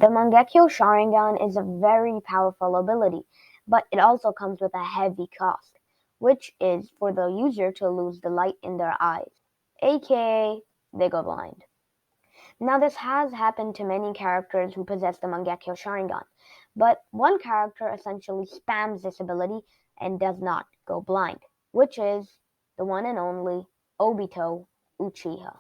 The Mangekyo Sharingan is a very powerful ability, but it also comes with a heavy cost, which is for the user to lose the light in their eyes, aka they go blind. Now this has happened to many characters who possess the Mangekyo Sharingan, but one character essentially spams this ability and does not go blind, which is the one and only Obito Uchiha.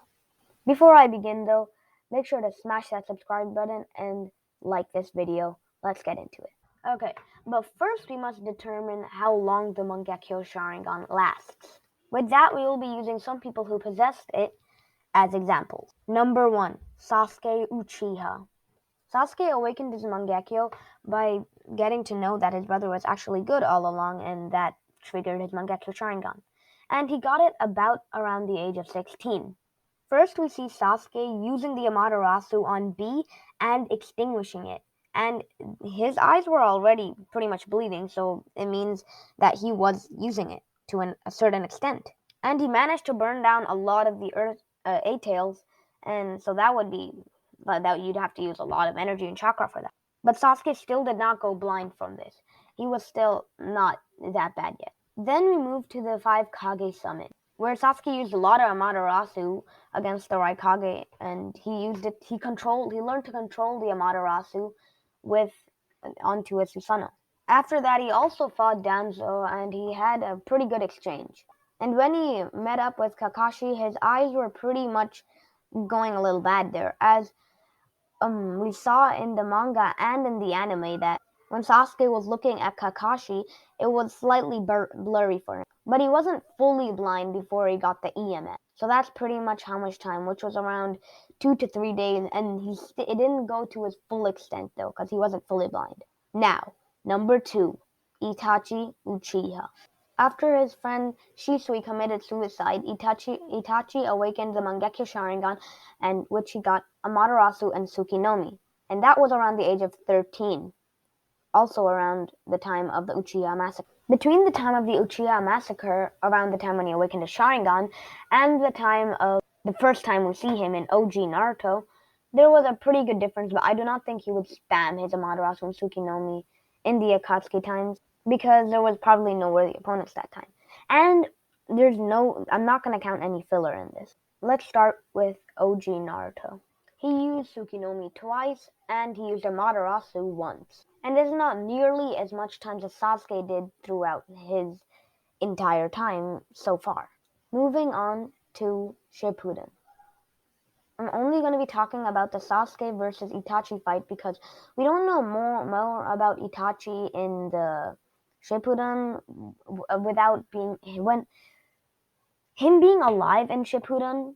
Before I begin though, make sure to smash that subscribe button and like this video. Let's get into it. Okay, but first we must determine how long the Mangekyo Sharingan lasts. With that, we will be using some people who possessed it as examples. Number 1, Sasuke Uchiha. Sasuke awakened his Mangekyo by getting to know that his brother was actually good all along, and that triggered his Mangekyo Sharingan. And he got it about around the age of 16. First, we see Sasuke using the Amaterasu on B and extinguishing it. And his eyes were already pretty much bleeding, so it means that he was using it to a certain extent. And he managed to burn down a lot of the Earth A-tails, and so that would be that you'd have to use a lot of energy and chakra for that. But Sasuke still did not go blind from this. He was still not that bad yet. Then we move to the 5 Kage summon, where Sasuke used a lot of Amaterasu against the Raikage, and he learned to control the Amaterasu onto a Susanoo. After that, he also fought Danzo, and he had a pretty good exchange. And when he met up with Kakashi, his eyes were pretty much going a little bad there, as we saw in the manga and in the anime that when Sasuke was looking at Kakashi, it was slightly blurry for him. But he wasn't fully blind before he got the EMS. So that's pretty much how much time, which was around 2 to 3 days, and it didn't go to his full extent though, because he wasn't fully blind. Now, number 2, Itachi Uchiha. After his friend Shisui committed suicide, Itachi awakened the Mangekyo Sharingan, and which he got Amaterasu and Tsukuyomi, and that was around the age of 13, also around the time of the Uchiha massacre. Between the time of the Uchiha massacre, around the time when he awakened his Sharingan, and the time of the first time we see him in OG Naruto, there was a pretty good difference, but I do not think he would spam his Amaterasu and Tsukuyomi in the Akatsuki times, because there was probably no worthy opponents that time. And I'm not going to count any filler in this. Let's start with OG Naruto. He used Tsukuyomi twice, and he used Amaterasu once. And this is not nearly as much times as Sasuke did throughout his entire time so far. Moving on to Shippuden. I'm only going to be talking about the Sasuke versus Itachi fight because we don't know more about Itachi in the Shippuden without him being alive in Shippuden.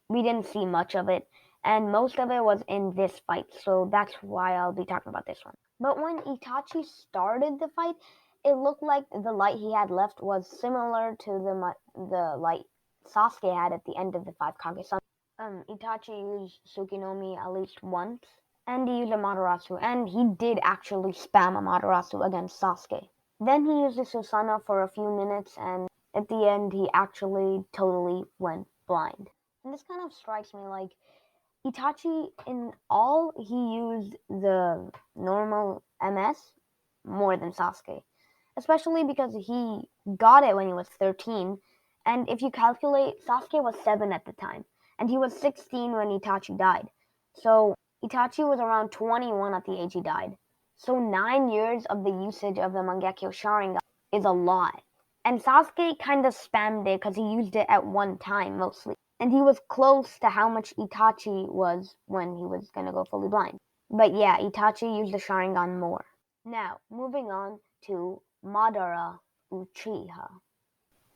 We didn't see much of it, and most of it was in this fight, so that's why I'll be talking about this one. But when Itachi started the fight, it looked like the light he had left was similar to the light Sasuke had at the end of the 5 Kage Summon. Itachi used Tsukuyomi at least once, and he used Amaterasu, and he did actually spam Amaterasu against Sasuke. Then he used the Susanoo for a few minutes, and at the end he actually totally went blind. And this kind of strikes me like Itachi, in all, he used the normal MS more than Sasuke. Especially because he got it when he was 13, and if you calculate, Sasuke was 7 at the time, and he was 16 when Itachi died. So Itachi was around 21 at the age he died. So 9 years of the usage of the Mangekyo Sharingan is a lot. And Sasuke kind of spammed it because he used it at one time mostly. And he was close to how much Itachi was when he was going to go fully blind. But yeah, Itachi used the Sharingan more. Now, moving on to Madara Uchiha.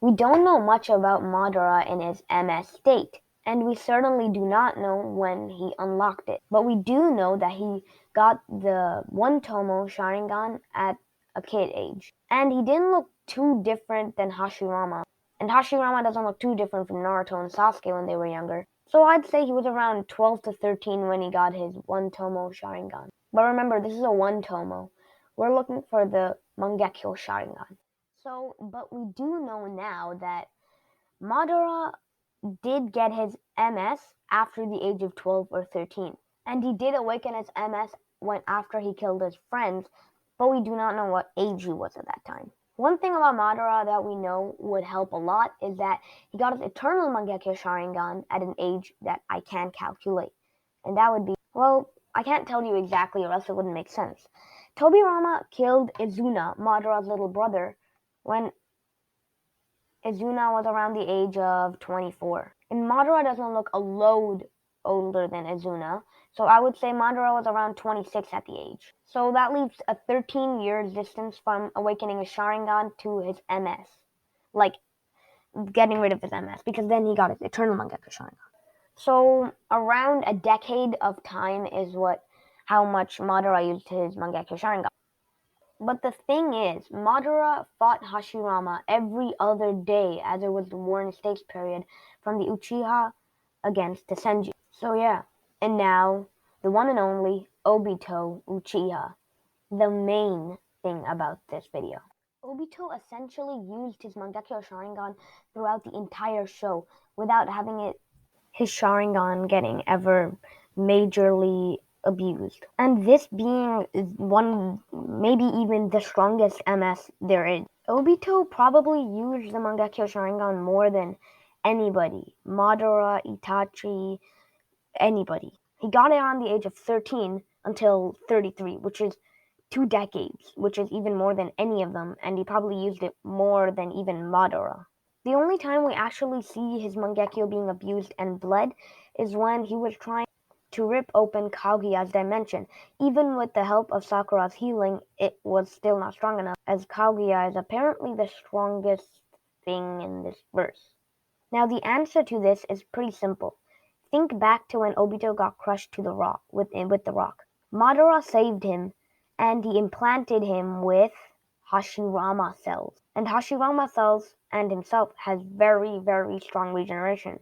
We don't know much about Madara in his MS state, and we certainly do not know when he unlocked it. But we do know that he got the One-Tomo Sharingan at a kid age. And he didn't look too different than Hashirama. And Hashirama doesn't look too different from Naruto and Sasuke when they were younger. So I'd say he was around 12 to 13 when he got his One-Tomo Sharingan. But remember, this is a One-Tomo. We're looking for the Mangekyo Sharingan. But we do know now that Madara did get his MS after the age of 12 or 13. And he did awaken his MS when after he killed his friends, but we do not know what age he was at that time. One thing about Madara that we know would help a lot is that he got his eternal Mangekyo Sharingan at an age that I can't calculate. And that would be, well, I can't tell you exactly or else it wouldn't make sense. Tobirama killed Izuna, Madara's little brother, when Izuna was around the age of 24. And Madara doesn't look a load older than Izuna, so I would say Madara was around 26 at the age. So that leaves a 13 years distance from awakening his Sharingan to his MS. Like, getting rid of his MS, because then he got his Eternal Mangekyo Sharingan. So around a decade of time is how much Madara used his Mangekyo Sharingan. But the thing is, Madara fought Hashirama every other day as it was the War in Stakes period from the Uchiha against the Senju. So yeah, and now the one and only Obito Uchiha, the main thing about this video. Obito essentially used his Mangekyo Sharingan throughout the entire show without having his Sharingan getting ever majorly abused. And this being one, maybe even the strongest MS there is. Obito probably used the Mangekyo Sharingan more than anybody. Madara, Itachi, anybody. He got it around the age of 13 until 33, which is 2 decades, which is even more than any of them, and he probably used it more than even Madara. The only time we actually see his Mangekyo being abused and bled is when he was trying to rip open Kaguya's dimension. Even with the help of Sakura's healing, it was still not strong enough, as Kaguya is apparently the strongest thing in this verse. Now the answer to this is pretty simple. Think back to when Obito got crushed to the rock with the rock. Madara saved him, and he implanted him with Hashirama cells. And Hashirama cells and himself has very, very strong regeneration.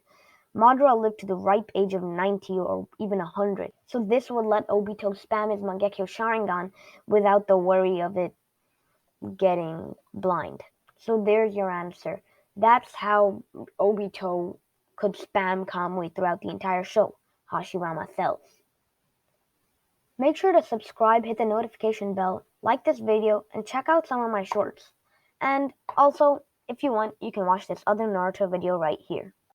Madara lived to the ripe age of 90 or even 100. So this would let Obito spam his Mangekyo Sharingan without the worry of it getting blind. So there's your answer. That's how Obito could spam Kamui throughout the entire show. Hashirama cells. Make sure to subscribe, hit the notification bell, like this video, and check out some of my shorts. And also, if you want, you can watch this other Naruto video right here.